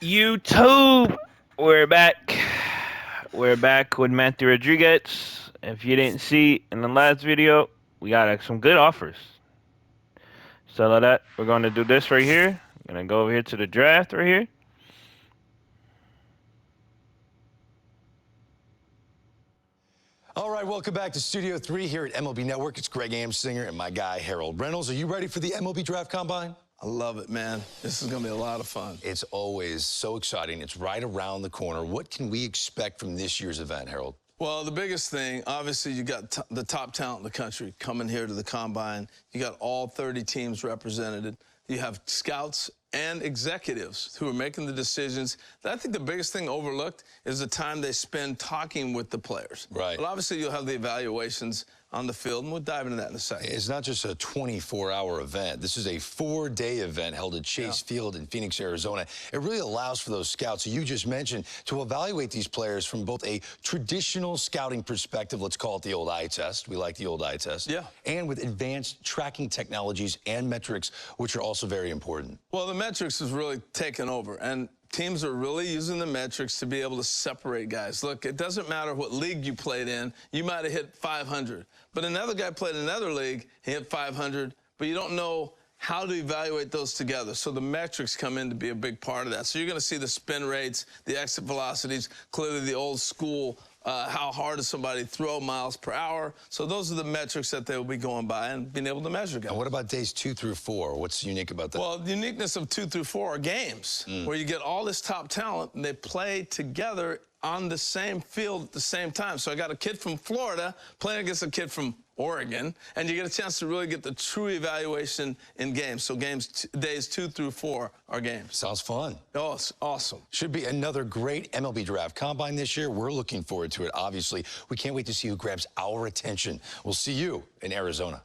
YouTube, we're back. We're back with Matthew Rodriguez. If you didn't see in the last video, we got some good offers. So that we're going to do this right here. I'm going to go over here to the draft right here. All right, welcome back to Studio 3 here at MLB Network. It's Greg Amsinger and my guy, Harold Reynolds. Are you ready for the MLB Draft Combine? I love it, man. This is going to be a lot of fun. It's always so exciting. It's right around the corner. What can we expect from this year's event, Harold? Well, the biggest thing, obviously, you got the top talent in the country coming here to the Combine. You got all 30 teams represented. You have scouts and executives who are making the decisions. I think the biggest thing overlooked is the time they spend talking with the players. Right. But obviously, you'll have the evaluations on the field, and we'll dive into that in a second. It's not just a 24-hour event. This is a 4-day event held at Chase Field in Phoenix, Arizona. It really allows for those scouts who you just mentioned to evaluate these players from both a traditional scouting perspective, let's call it the old eye test. We like the old eye test. Yeah. And with advanced tracking technologies and metrics, which are also very important. Well, the metrics is really taken over, and teams are really using the metrics to be able to separate guys. Look, it doesn't matter what league you played in. You might have hit 500, but another guy played in another league, he hit 500, but you don't know how to evaluate those together. So the metrics come in to be a big part of that. So you're going to see the spin rates, the exit velocities, clearly the old school, how hard does somebody throw miles per hour. So those are the metrics that they will be going by and being able to measure guys. And what about days 2 through 4? What's unique about that? Well, the uniqueness of 2 through 4 are games where you get all this top talent and they play together on the same field at the same time. So I got a kid from Florida playing against a kid from Oregon, and you get a chance to really get the true evaluation in games. So days 2 through 4 are games. Sounds fun. Oh, it's awesome. Should be another great MLB Draft Combine this year. We're looking forward to it, obviously. We can't wait to see who grabs our attention. We'll see you in Arizona.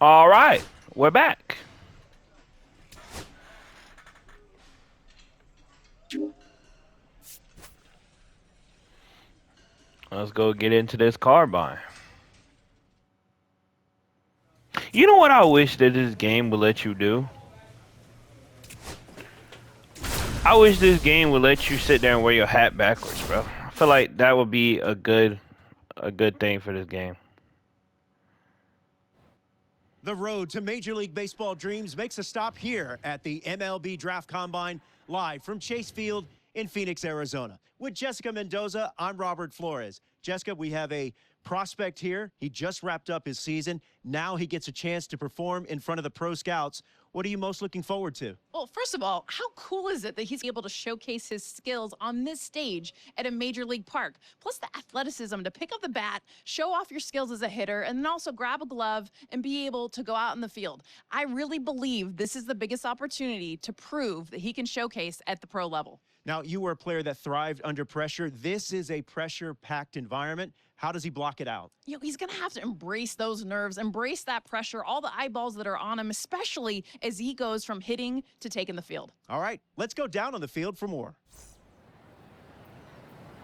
All right, we're back. Let's go get into this carbine. You know what I wish that this game would let you do? I wish this game would let you sit there and wear your hat backwards, bro. I feel like that would be a good thing for this game. The road to Major League Baseball dreams makes a stop here at the MLB Draft Combine, live from Chase Field in Phoenix, Arizona. With Jessica Mendoza, I'm Robert Flores. Jessica, we have a prospect here. He just wrapped up his season. Now he gets a chance to perform in front of the pro scouts. What are you most looking forward to? Well, first of all, how cool is it that he's able to showcase his skills on this stage at a major league park? Plus the athleticism to pick up the bat, show off your skills as a hitter, and then also grab a glove and be able to go out in the field. I really believe this is the biggest opportunity to prove that he can showcase at the pro level. Now, you were a player that thrived under pressure. This is a pressure-packed environment. How does he block it out? You know, he's going to have to embrace those nerves, embrace that pressure, all the eyeballs that are on him, especially as he goes from hitting to taking the field. All right, let's go down on the field for more.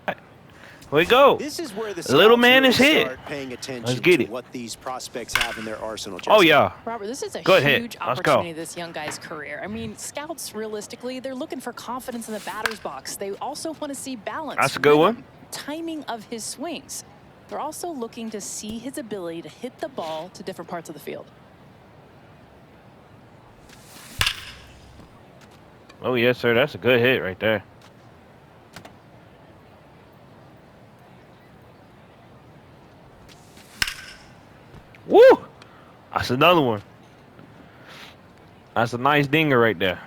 Here we go. This is where the little man is really hit. start paying attention Let's get to it. what these prospects have in their arsenal. Oh, yeah. Robert, this is a Go ahead. huge Let's go. opportunity this young guy's career. I mean, scouts, realistically, they're looking for confidence in the batter's box. They also want to see balance. That's a good one. Timing of his swings. They're also looking to see his ability to hit the ball to different parts of the field. Oh, yes, sir. That's a good hit right there. Woo! That's another one. That's a nice dinger right there.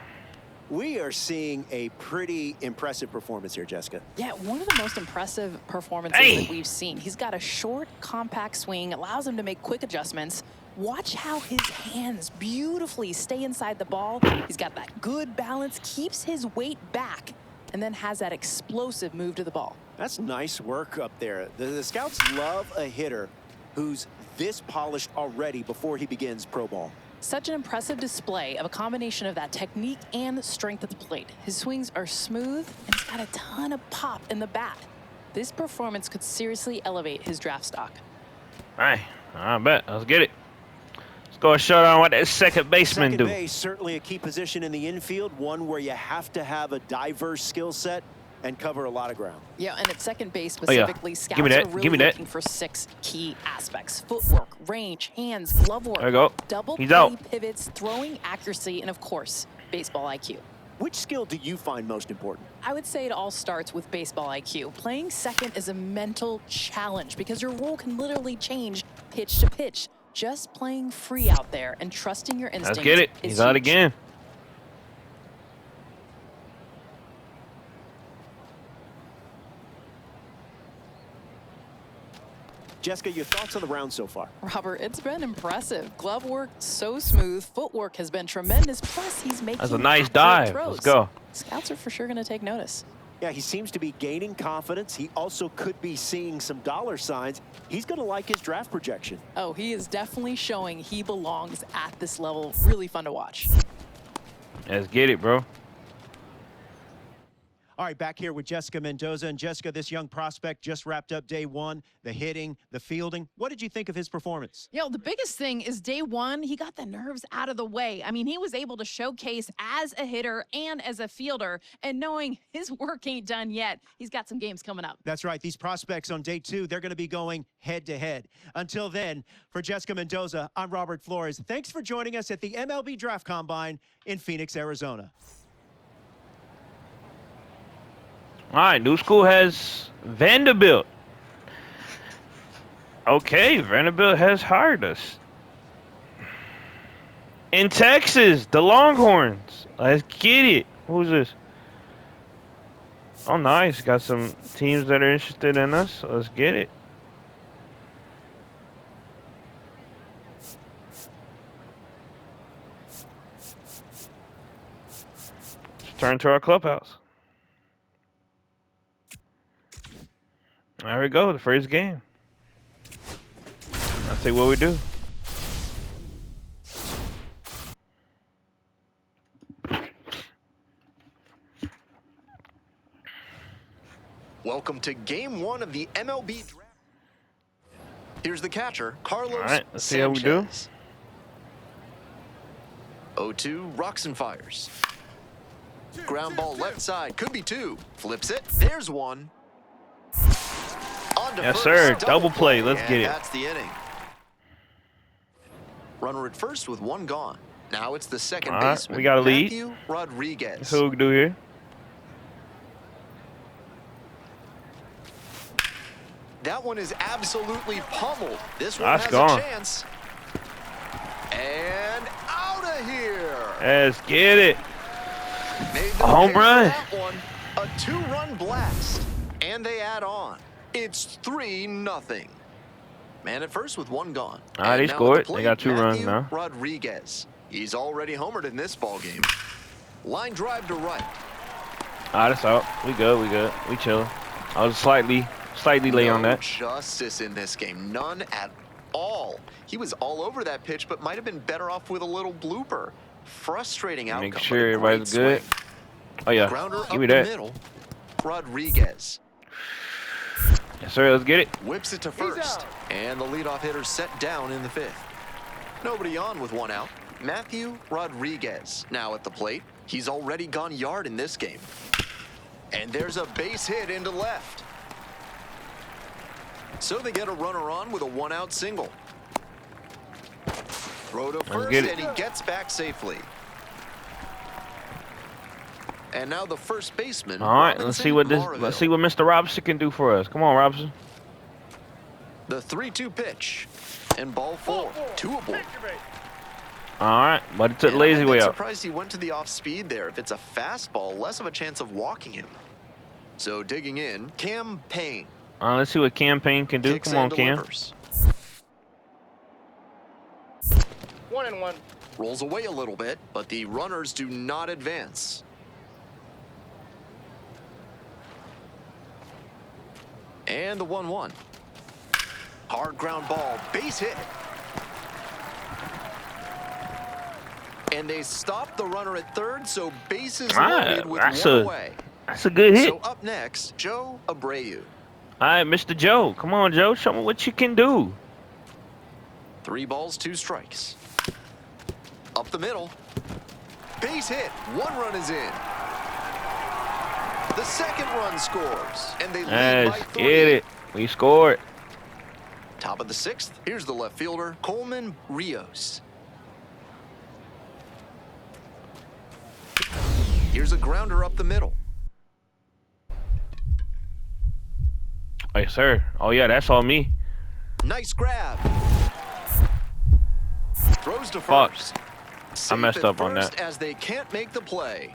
We are seeing a pretty impressive performance here, Jessica. Yeah, one of the most impressive performances that we've seen. He's got a short, compact swing, allows him to make quick adjustments. Watch how his hands beautifully stay inside the ball. He's got that good balance, keeps his weight back, and then has that explosive move to the ball. That's nice work up there. The scouts love a hitter who's this polished already before he begins pro ball. Such an impressive display of a combination of that technique and strength at the plate. His swings are smooth, and he's got a ton of pop in the bat. This performance could seriously elevate his draft stock. All right, I bet. Let's get it. Let's go and show on what that second baseman Second do. base, certainly a key position in the infield, one where you have to have a diverse skill set and cover a lot of ground. Yeah, and at second base Oh, yeah. specifically, scouts Give me that. are really Give me that. looking for 6 key aspects: footwork, range, hands, glove work, There we go. double He's play out. pivots, throwing accuracy, and of course, baseball IQ. Which skill do you find most important? I would say it all starts with baseball IQ. Playing second is a mental challenge because your role can literally change pitch to pitch. Just playing free out there and trusting your instincts. Let's get it. Is He's out huge. again. Jessica, your thoughts on the round so far? Robert, it's been impressive. Glove work so smooth. Footwork has been tremendous. Plus, he's making That's a nice accurate dive. throws. Let's go. Scouts are for sure going to take notice. Yeah, he seems to be gaining confidence. He also could be seeing some dollar signs. He's going to like his draft projection. Oh, he is definitely showing he belongs at this level. Really fun to watch. Let's get it, bro. All right, back here with Jessica Mendoza. And Jessica, this young prospect just wrapped up day one, the hitting, the fielding. What did you think of his performance? You know, the biggest thing is day one, he got the nerves out of the way. I mean, he was able to showcase as a hitter and as a fielder, and knowing his work ain't done yet, he's got some games coming up. That's right. These prospects on day two, they're going to be going head to head. Until then, for Jessica Mendoza, I'm Robert Flores. Thanks for joining us at the MLB Draft Combine in Phoenix, Arizona. All right, new school has Vanderbilt. Okay, Vanderbilt has hired us. In Texas, the Longhorns. Let's get it. Who's this? Oh, nice. Got some teams that are interested in us. Let's get it. Let's turn to our clubhouse. There we go, the first game. Let's see what we do. Welcome to game one of the MLB draft. Here's the catcher, Carlos All right, let's see how we do. Sanchez. 0-2, rocks and fires. Ground ball left side, could be 2. Flips it, there's 1. On to Yes, first, sir. Double play. Let's and get it. That's the inning. Runner at first with 1 gone. Now it's the second All right, baseman, we got a lead. Matthew Rodriguez. That's what we do here. That one is absolutely pummeled. This one That's has gone. a chance. And out of here. Let's get it. Made A home pay for run. that one. A 2-run blast. And they add on. It's 3-0. Man at first with 1 gone. All right, And they now at scored. the plate, They got 2 runs Matthew now. Rodriguez. He's already homered in this ball game. Line drive to right. All right, that's out. We good. We good. We chilling. I was slightly late on No that. justice in this game. None at all. He was all over that pitch, but might have been better off with a little blooper. Frustrating outcome. Make but sure a great everybody's good. swing. Oh yeah, Grounder give up me the that. middle. Rodriguez Yes, sir. Let's get it. whips it to first. And the leadoff hitter set down in the 5th. Nobody on with 1 out. Matthew Rodriguez now at the plate. He's already gone yard in this game. And there's a base hit into left. So they get a runner on with a 1-out single. Throw to first, get it. and he gets back safely. And now the first baseman. All right, let's see what Mr. Robinson can do for us. Come on, Robinson. The 3-2 pitch. And ball 4. 2 aboard. All right, but it took And lazy I'm way out. surprised he went to the off speed there. If it's a fastball, less of a chance of walking him. So digging in, Cam Payne. Let's see what Campaign can do. Kicks Come on, and Cam. delivers. 1-1. Rolls away a little bit, but the runners do not advance. And the 1-1. Hard ground ball, base hit. And they stop the runner at third, so bases loaded with that's 1 a- away. That's a good hit. So up next, Joe Abreu. All right, Mr. Joe. Come on, Joe. Show me what you can do. 3 balls, 2 strikes. Up the middle. Base hit. 1 run is in. The second run scores, and they lead by 3. Get it. We scored. Top of the 6th. Here's the left fielder, Coleman Rios. Here's a grounder up the middle. Hey, sir. Oh, yeah, that's all me. Nice grab. Throws to Fuck. first. I messed Safe at up on first that. as they can't make the play.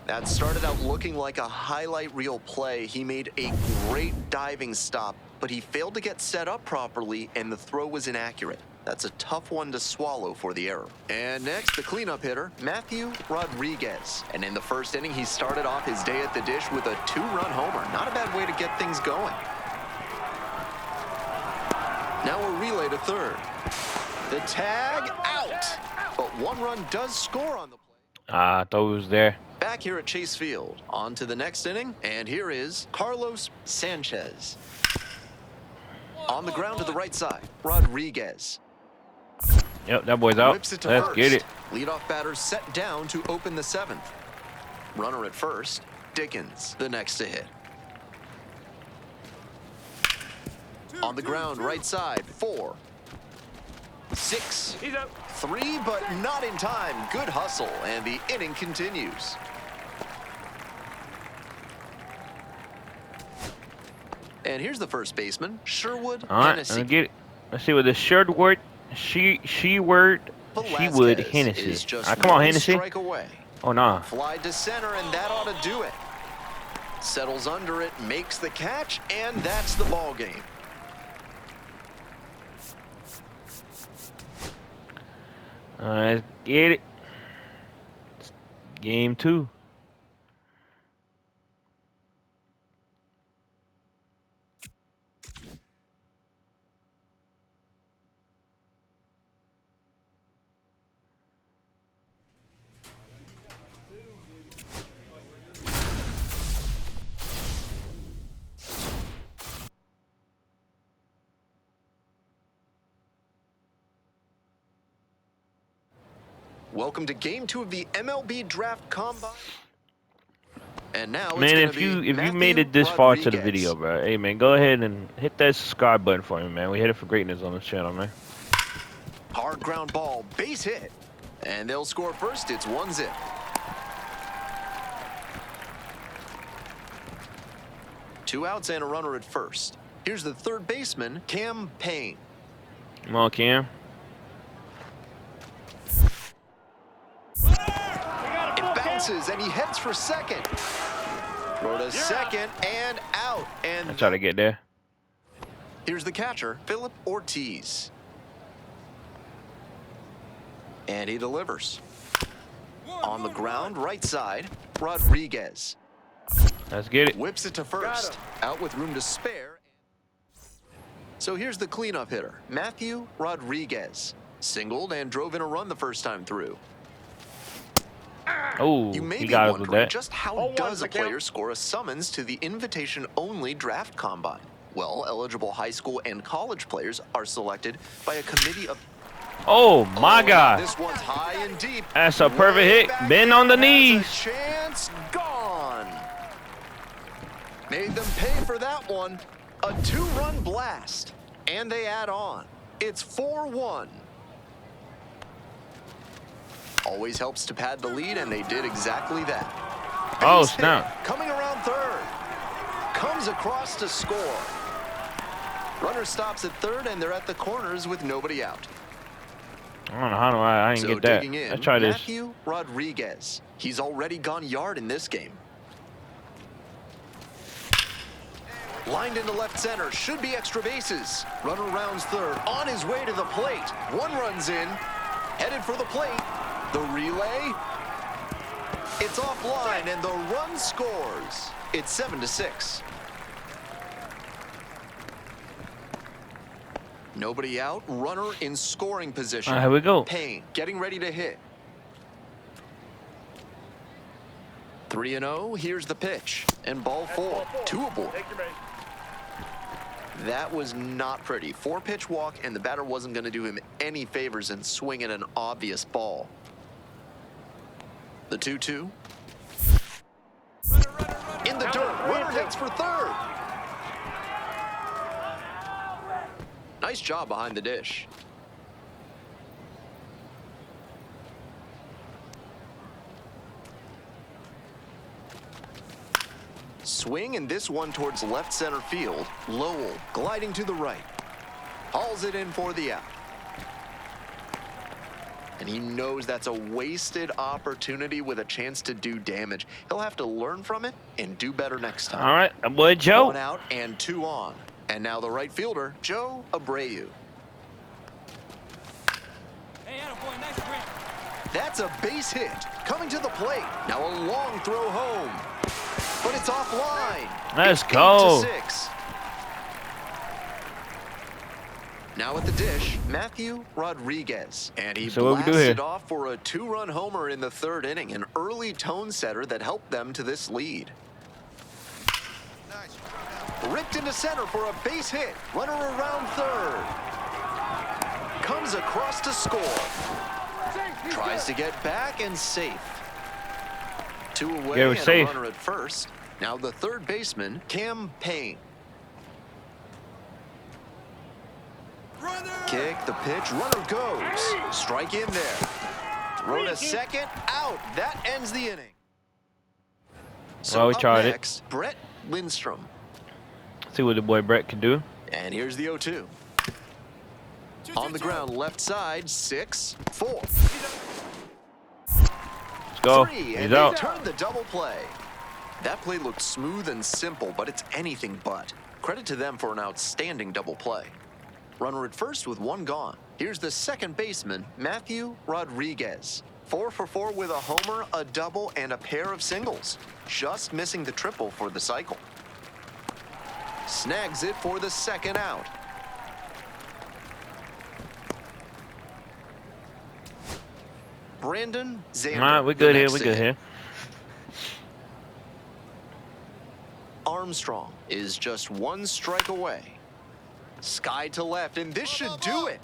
That started out looking like a highlight reel play. He made a great diving stop, but he failed to get set up properly, and the throw was inaccurate. That's a tough one to swallow for the error. And next, the cleanup hitter, Matthew Rodriguez. And in the first inning, he started off his day at the dish with a 2-run homer. Not a bad way to get things going. Now a relay to third. The tag out. But 1 run does score on the play. I thought it was there. Back here at Chase Field. On to the next inning. And here is Carlos Sanchez. On the ground to the right side, Rodriguez. Yep, that boy's out. Whips it to Let's first. get it. Leadoff batter set down to open the 7th. Runner at first, Dickens, the next to hit. On the ground, right side, 4, 6, 3, but not in time. Good hustle, and the inning continues. And here's the first baseman, Sherwood All right, Hennessy. let's get it. Let's see what the Sherwood, Shewood Hennessy. Is just Come on, 1 Hennessy. strike away. Oh, nah. Fly to center, and that ought to do it. Settles under it, makes the catch, and that's the ball game. Let's get it. Game 2. Welcome to Game 2 of the MLB Draft Combine. And now it's Man, gonna if you be made it Matthew this far to the Rodriguez. video, bro, hey man, go ahead and hit that subscribe button for me, man. We hit it for greatness on this channel, man. Hard ground ball, base hit. And they'll score first. It's 1-0. Two outs and a runner at first. Here's the third baseman, Cam Payne. Come on, Cam. It bounces, and he heads for second. Throw to second, and out. And I try to get there. here's the catcher, Philip Ortiz. And he delivers. On the ground, right side, Rodriguez. Let's get it. Whips it to first. Out with room to spare. So here's the cleanup hitter, Matthew Rodriguez. Singled and drove in a run the first time through. Oh, You may he be got us with wondering that. just how does a player score a summons to the invitation-only draft combine? Well, eligible high school and college players are selected by a committee of... Oh my God. This one's high and deep. That's a perfect Way hit. back Been on the has a knees. Chance gone. Made them pay for that one. A 2-run blast. And they add on. It's 4-1. Always helps to pad the lead, and they did exactly that. Oh, Base hit, snap. coming around third. Comes across to score. Runner stops at third, and they're at the corners with nobody out. I don't know how do I didn't So get that. digging in, Let's try this. Matthew Rodriguez. He's already gone yard in this game. Lined into left center, should be extra bases. Runner rounds third, on his way to the plate. 1 run's in, headed for the plate. The relay, it's offline, and the run scores. It's 7-6. Nobody out, runner in scoring position. Here we go. Payne getting ready to hit. 3-0, here's the pitch. And ball 4, 2 aboard. That was not pretty. 4-pitch walk, and the batter wasn't going to do him any favors in swinging an obvious ball. The 2-2. In the dirt, runner hits for third. Nice job behind the dish. Swing, and this one towards left center field. Lowell gliding to the right. Hauls it in for the out. And he knows that's a wasted opportunity with a chance to do damage. He'll have to learn from it and do better next time. All right, boy Joe. 1 out and 2 on. And now the right fielder, Joe Abreu. Hey, attaboy, nice grip. That's a base hit. Coming to the plate. Now a long throw home. But it's offline. Let's It's go. 8-6. Now at the dish, Matthew Rodriguez. And he So what we do blasted here? off for a 2-run homer in the 3rd inning, an early tone setter that helped them to this lead. Ripped into center for a base hit. Runner around 3rd. Comes across to score. Tries to get back and safe. 2 away Yeah, we're and safe. a runner at 1st. Now the 3rd baseman, Cam Payne. Kick, the pitch, runner goes. Strike in there. Throw to second, out. That ends the inning. So Well, we up tried it. next, Brett Lindstrom. See what the boy Brett can do. And here's the 0-2. On the ground, left side, 6-4. Let's go. 3, He's and they out. turned the double play. That play looked smooth and simple, but it's anything but. Credit to them for an outstanding double play. Runner at 1st with 1 gone. Here's the 2nd baseman, Matthew Rodriguez. 4 for 4 with a homer, a double, and a pair of singles. Just missing the triple for the cycle. Snags it for the 2nd out. Brandon Zander. All right, we're the good here. next We're to good hit. here. Armstrong is just 1 strike away. Sky to left, and this should do it.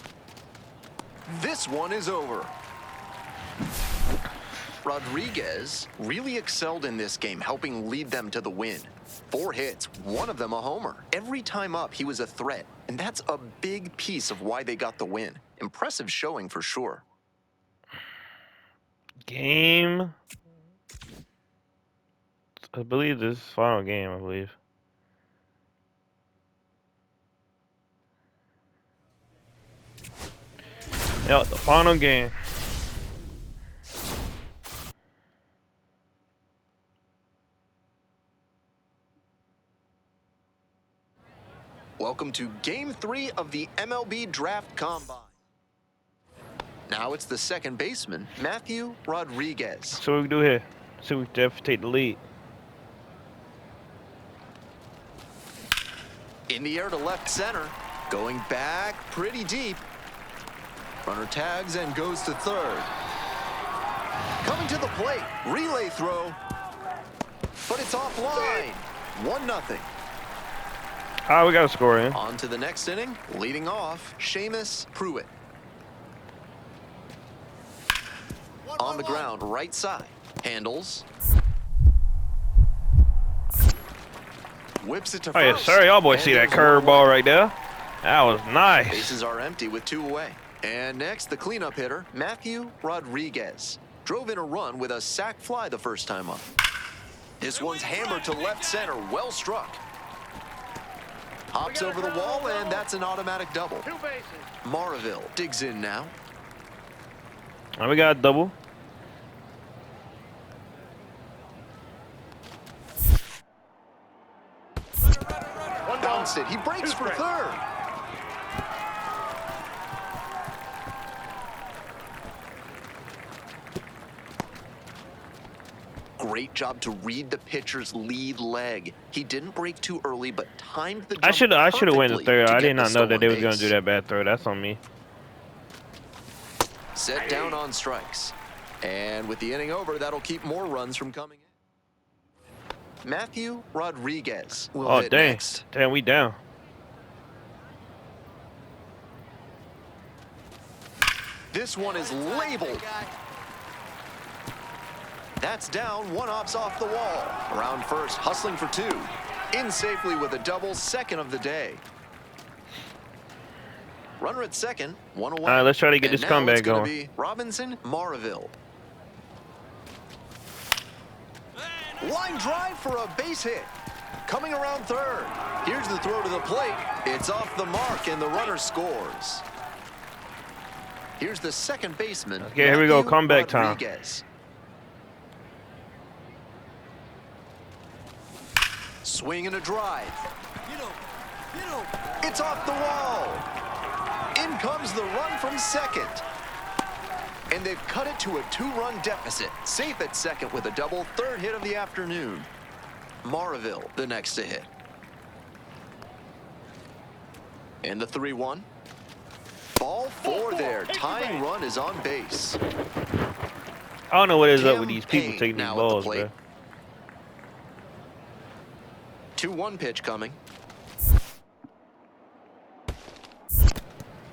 This one is over. Rodriguez really excelled in this game, helping lead them to the win. 4 hits, 1 of them a homer. Every time up, he was a threat, and that's a big piece of why they got the win. Impressive showing for sure. Game. I believe this is final game, I believe. Yeah, the final game. Welcome to Game 3 of the MLB Draft Combine. Now it's the 2nd baseman, Matthew Rodriguez. So what we do here? So we have to take the lead. In the air to left center, going back pretty deep. Runner tags and goes to 3rd. Coming to the plate, relay throw, but it's offline. 1-0. Ah, we got a score in. On to the next inning, leading off, Seamus Pruitt. On the ground, right side, handles. Whips it to Oh yeah, first. sir. Y'all boys And see that there's curveball 1-1. right there? That was nice. Bases are empty with 2 away. And next, the cleanup hitter, Matthew Rodriguez. Drove in a run with a sac fly the first time up. This one's hammered to left center, well struck. Hops over the wall, and that's an automatic double. 2 bases. Maraville digs in now. And we got a double. Bounced it. He breaks for 3rd. Great job to read the pitcher's lead leg. He didn't break too early, but timed the jump I should have went to perfectly 3rd. to I get did the not know that they was stolen gonna do base. that bad throw. That's on me. Set down on strikes. And with the inning over, that'll keep more runs from coming in. Matthew Rodriguez will Oh hit dang. next. Damn, we down. This one is labeled. That's down, one op's off the wall. Around first, hustling for two. In safely with a double, second of the day. Runner at second, one away. All right, let's try to get And this now comeback it's gonna going. be Robinson Maraville. Line drive for a base hit. Coming around third. Here's the throw to the plate. It's off the mark, and the runner scores. Here's the second baseman. Okay, here we go. Matthew Comeback time. Rodriguez. Swing and a drive. It's off the wall. In comes the run from second. And they've cut it to a 2-run deficit. Safe at second with a double, third hit of the afternoon. Maraville, the next to hit. And the 3-1. Ball 4 there. Tying run is on base. I don't know what is up with Cam these people Payne taking these now at the balls, plate. bro. 2-1 pitch coming.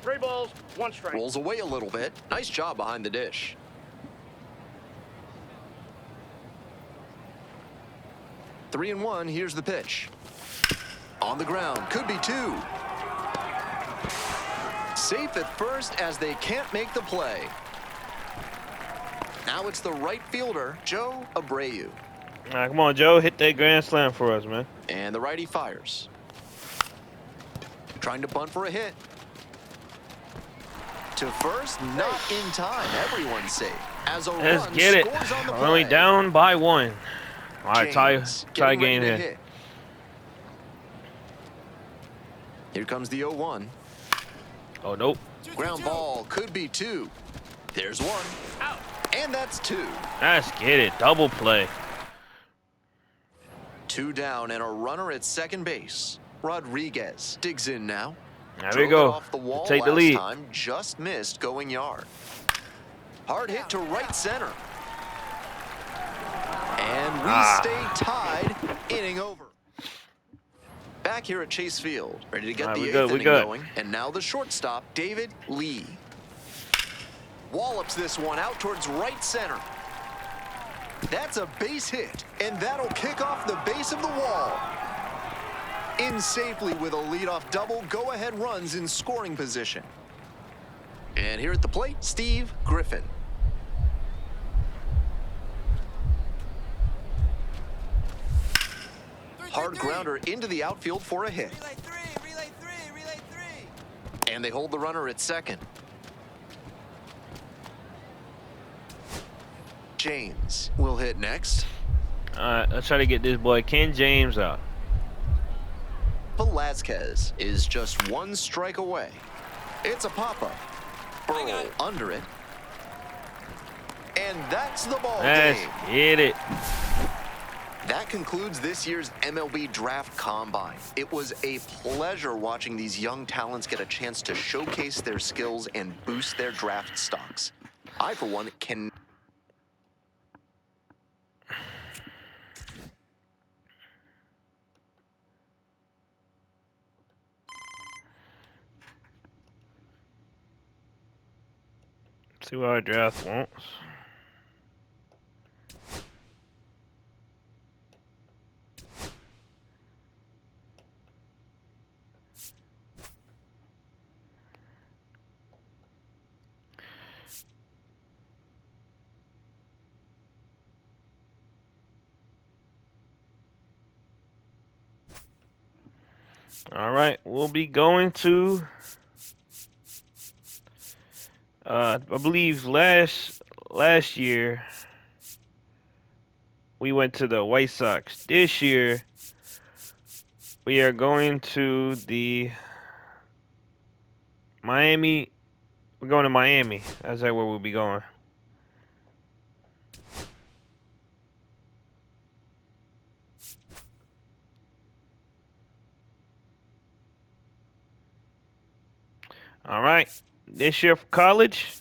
3 balls, 1 strike. Rolls away a little bit. Nice job behind the dish. Three and one. Here's the pitch. On the ground. Could be 2. Safe at first as they can't make the play. Now it's the right fielder, Joe Abreu. All right, come on, Joe. Hit that grand slam for us, man. And the righty fires. Trying to bunt for a hit. To first, not in time. Everyone's safe. As a Let's run get it. scores on the We're only play. down by 1. All right, tie James game getting ready to here. hit. Here comes the 0-1. Oh, nope. Ground ball could be 2. There's 1. Out. And that's 2. Let's get it. Double play. 2 down and a runner at second base. Rodriguez digs in now. There we Drove it go. off the wall Take the last lead. time, just missed going yard. Hard hit to right center. And we stay tied, inning over. Back here at Chase Field, ready to get All right, the we 8th good, we inning good. going. And now the shortstop, David Lee. Wallops this one out towards right center. That's a base hit, and that'll kick off the base of the wall. In safely with a leadoff double, go-ahead runs in scoring position. And here at the plate, Steve Griffin. Hard grounder into the outfield for a hit. Relay 3, relay 3, relay 3. And they hold the runner at second. James will hit next. All right, let's try to get this boy Ken James out. Velazquez is just 1 strike away. It's a pop-up. Burl under it. And that's the ball Let's game. get it. That concludes this year's MLB Draft Combine. It was a pleasure watching these young talents get a chance to showcase their skills and boost their draft stocks. I, for one, can... See what our draft wants. All right, we'll be going to I believe last year we went to the White Sox. This year we are going to the Miami. We're going to Miami. That's where we'll be going. All right. This year for college,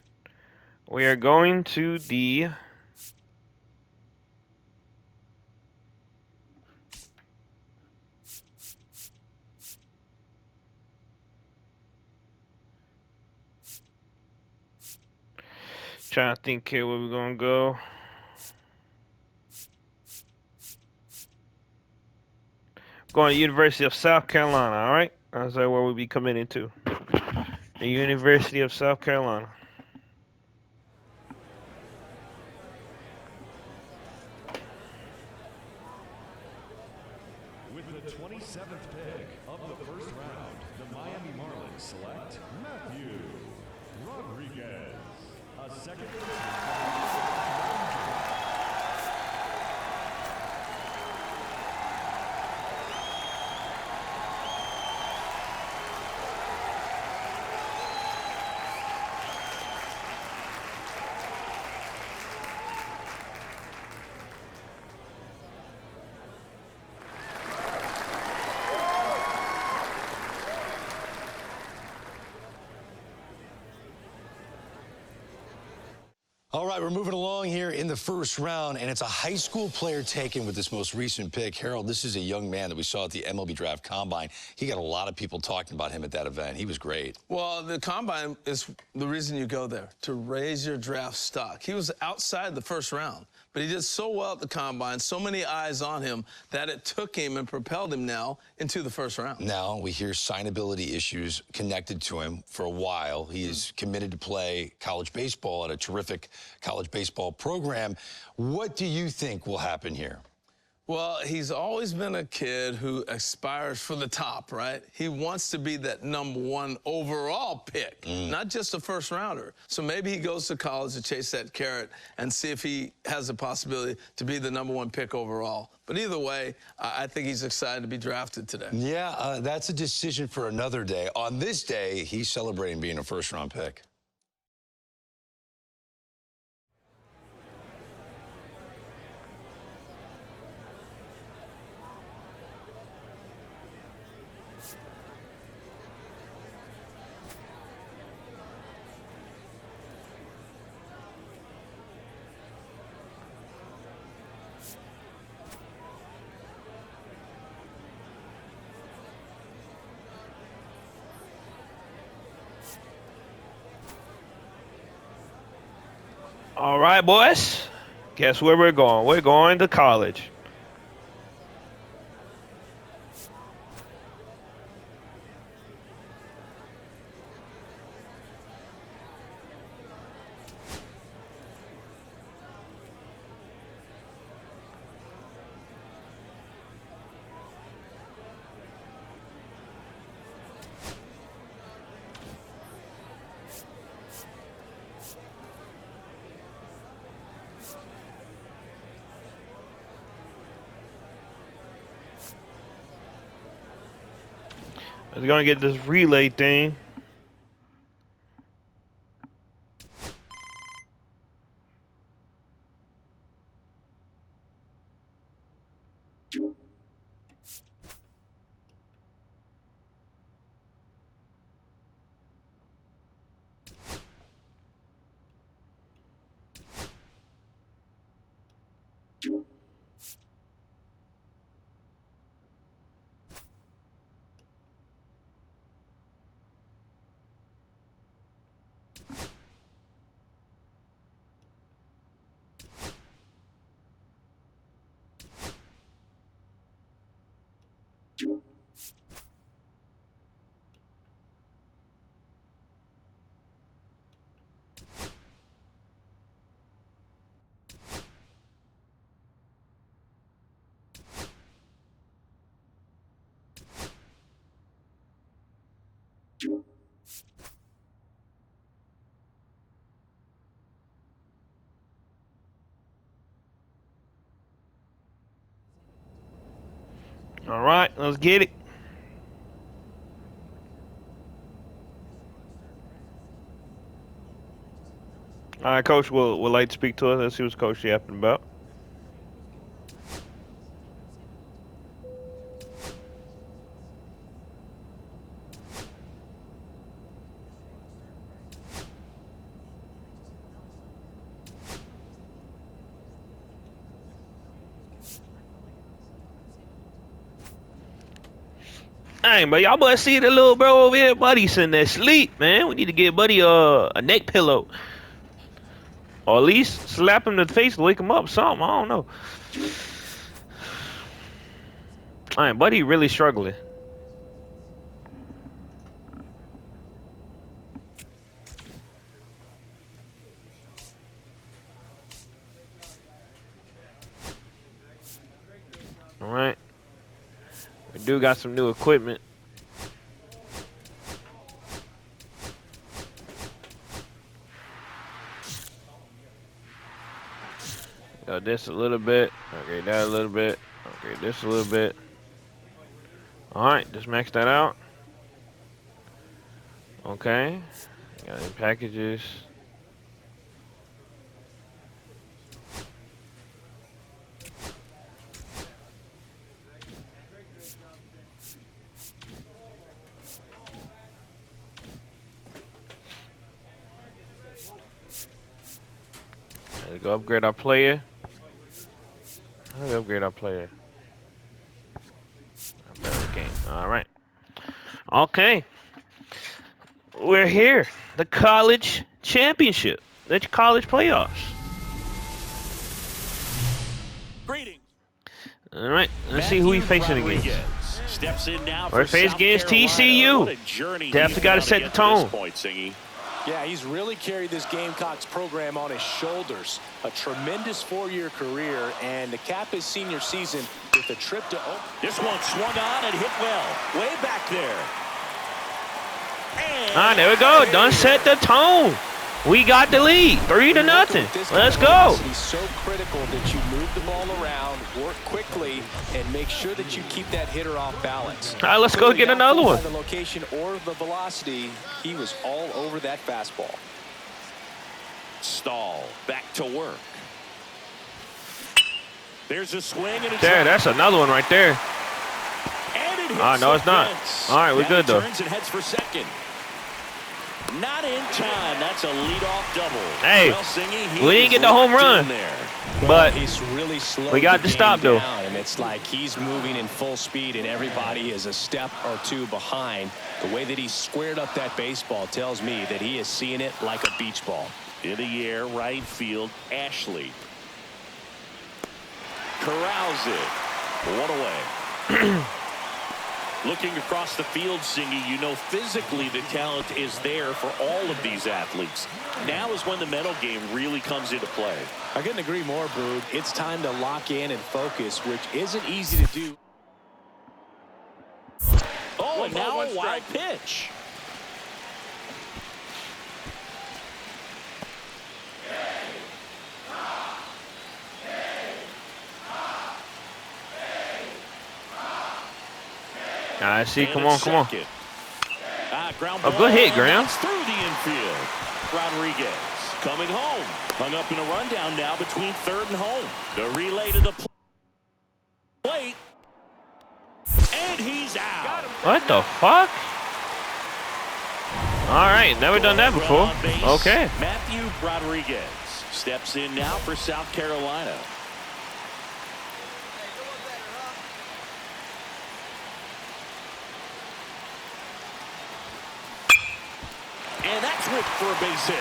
we are going to the Trying to think here where we're gonna go. Going to University of South Carolina, all right? That's where we'll be committing to. The University of South Carolina. With the 27th pick of the first round, the Miami Marlins select Matthew Rodriguez, a second baseman. All right, we're moving along here in the first round, and it's a high school player taken with this most recent pick. Harold, this is a young man that we saw at the MLB Draft Combine. He got a lot of people talking about him at that event. He was great. Well, the Combine is the reason you go there, to raise your draft stock. He was outside the first round, but he did so well at the Combine, so many eyes on him, that it took him and propelled him now into the first round. Now we hear signability issues connected to him for a while. He is committed to play college baseball at a terrific college baseball program. What do you think will happen here? Well, he's always been a kid who aspires for the top, right? He wants to be that #1 overall pick, not just a first rounder. So maybe he goes to college to chase that carrot and see if he has a possibility to be the #1 pick overall. But either way, I think he's excited to be drafted today. Yeah, that's a decision for another day. On this day, he's celebrating being a first-round pick. All right, boys. Guess where we're going? We're going to college. We're gonna get this relay thing. All right, let's get it. All right, Coach, would like to speak to us. Let's see what's Coach yapping about. Hey, but y'all must see the little bro over here, Buddy, sitting there asleep, man. We need to get Buddy a neck pillow. Or at least slap him in the face, wake him up, something. I don't know. All right, buddy really struggling. All right. We do got some new equipment. Got this a little bit. Okay, that a little bit. Okay, this a little bit. All right, just max that out. Okay. Got any packages. Let's go upgrade our player. Let's upgrade our player. All right. Okay. We're here. The college championship. The college playoffs. Greetings. All right. Let's see who we facing against. Steps in now. We're facing against TCU. Definitely got to set the tone. Yeah, he's really carried this Gamecocks program on his shoulders. A tremendous four-year career, and to cap his senior season with a trip to... This one swung on and hit well. Way back there. And there we go. Done set the tone. We got the lead. 3-0. Let's go. It's so critical that you move the ball around, work quickly, and make sure that you keep that hitter off balance. All right, let's go get another one. The location or the velocity, he was all over that fastball. Stahl back to work. There's a swing and it's there. That's another one right there. And it hits no, it's not. All right, we're good though. Turns and heads for second. Not in time. That's a leadoff double. Hey, well, we didn't get the home run, but he's really slow. We got the stop though. And it's like he's moving in full speed, and everybody is a step or two behind. The way that he squared up that baseball tells me that he is seeing it like a beach ball. In the air, right field, Ashley corrals it. One away. Looking across the field, Singy, you know physically the talent is there for all of these athletes. Now is when the mental game really comes into play. I couldn't agree more, Boog. It's time to lock in and focus, which isn't easy to do. Oh, and now a wild pitch. I see. Come on, come on. Ground Oh, good hit, Graham. Through the infield. Rodriguez coming home. Hung up in a rundown now between third and home. The relay to the plate. And he's out. What the fuck? All right, never done that before. Okay. Matthew Rodriguez steps in now for South Carolina. And that's whipped for a base hit.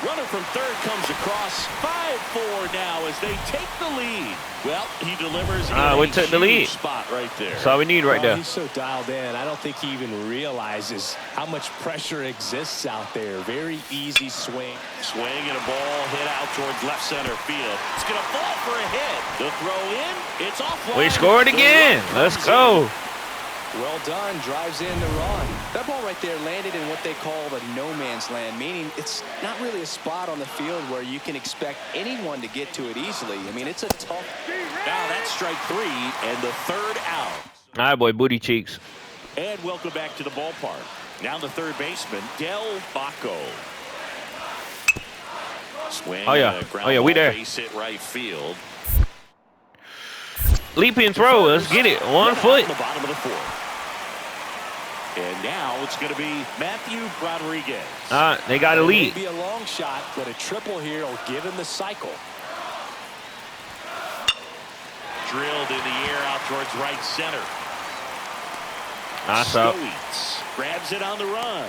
Runner from third comes across. 5-4 now as they take the lead. Well, he delivers. We took the lead. Spot right there. That's all we need right there. He's so dialed in. I don't think he even realizes how much pressure exists out there. Very easy swing. Swing and a ball hit out towards left center field. It's going to fall for a hit. The throw in. It's offline. We scored again. Let's go. Well done, drives in the run. That ball right there landed in what they call the no man's land, meaning it's not really a spot on the field where you can expect anyone to get to it easily. I mean, it's a tough. Now that's strike three and the third out. All right, boy, booty cheeks. And welcome back to the ballpark. Now the third baseman, Del Baco. Swing. Oh yeah, we there. Base hit right field. Leap and throw. Let's get it. 1 foot. The bottom of the fourth. And now it's going to be Matthew Rodriguez. They got a lead. It may be a long shot, but a triple here will give him the cycle. Drilled in the air out towards right center. Nice out. Grabs it on the run.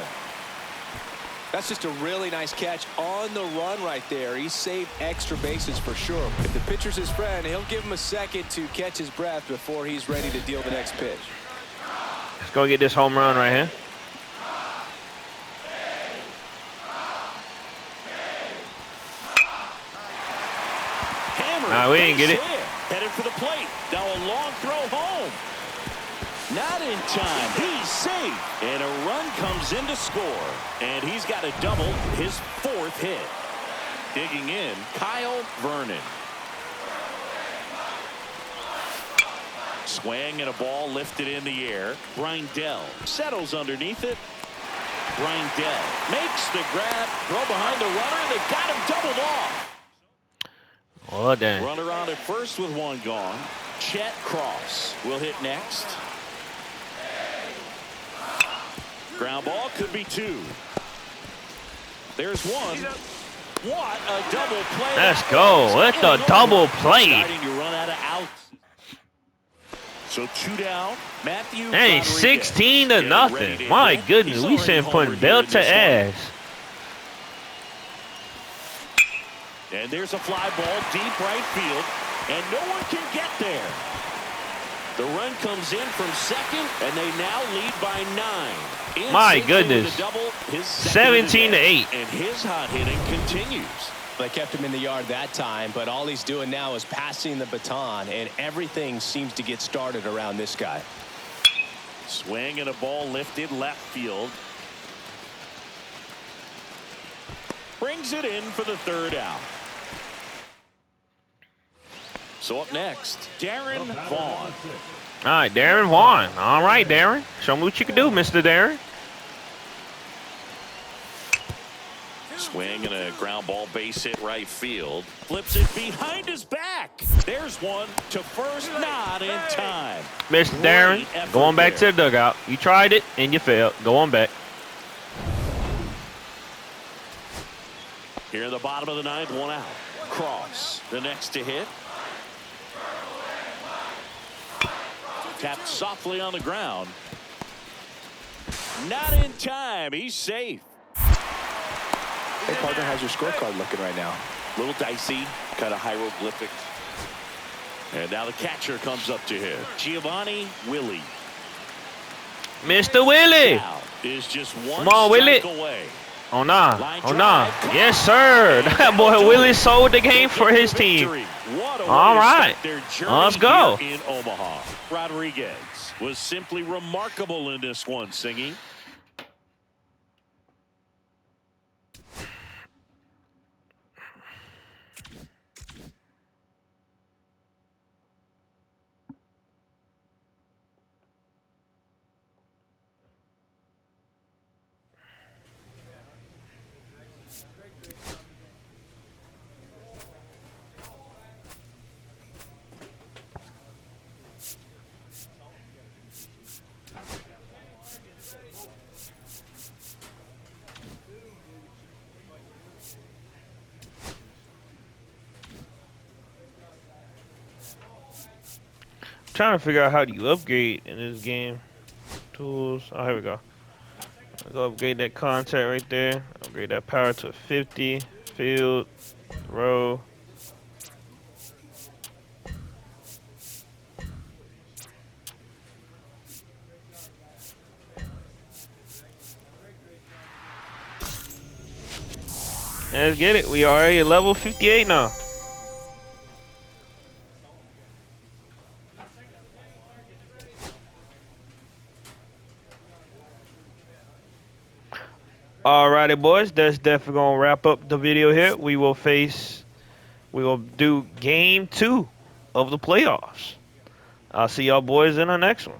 That's just a really nice catch on the run right there. He saved extra bases for sure. If the pitcher's his friend, he'll give him a second to catch his breath before he's ready to deal the next pitch. Let's go get this home run right here. Nah, we didn't get it. Headed for the plate. Now a long throw home. Not in time. He's safe. And a run comes in to score. And he's got a double, his 4th hit. Digging in, Kyle Vernon. Swing and a ball lifted in the air. Grindell settles underneath it. Grindell makes the grab. Throw behind the runner. They got him doubled off. Oh, dang. Runner on at first with one gone. Chet Cross will hit next. Ground ball could be 2. There's one. What a double play. Let's go. Let the double play. Starting to run out of outs. So 2 down. Matthew. Hey, 16 to nothing. My goodness, we sent putting belt to ass. And there's a fly ball deep right field, and no one can get there. The run comes in from second, and they now lead by 9. My goodness. Double, 17 to 8. And his hot hitting continues. They kept him in the yard that time, but all he's doing now is passing the baton, and everything seems to get started around this guy. Swing and a ball lifted left field. Brings it in for the 3rd out. So up next, Darren Vaughn. All right, Darren Vaughn. All right, Darren. Show me what you can do, Mr. Darren. Swing and a ground ball base hit right field. Flips it behind his back. There's one to first, not in time. Mr. Darren, go on back to the dugout. You tried it and you failed. Go on back. Here in the bottom of the 9th, 1 out. Cross, the next to hit. Tapped softly on the ground. Not in time. He's safe. Hey, partner, how's your scorecard looking right now? A little dicey, kind of hieroglyphic. And now the catcher comes up to him. Giovanni Willie. Mr. Willie. Now is just one Come on, Willie. away. Oh, nah. Oh, nah. Yes, sir. That boy Willie sold the game for his team. All right. Let's go. In Omaha, Rodriguez was simply remarkable in this one, Singy. Trying to figure out how do you upgrade in this game. Tools. Oh, here we go. Let's go upgrade that contact right there. Upgrade that power to 50. Field. Row. Let's get it. We already at level 58 now. Alrighty, boys, that's definitely gonna wrap up the video here. We will do game 2 of the playoffs. I'll see y'all boys in the next one.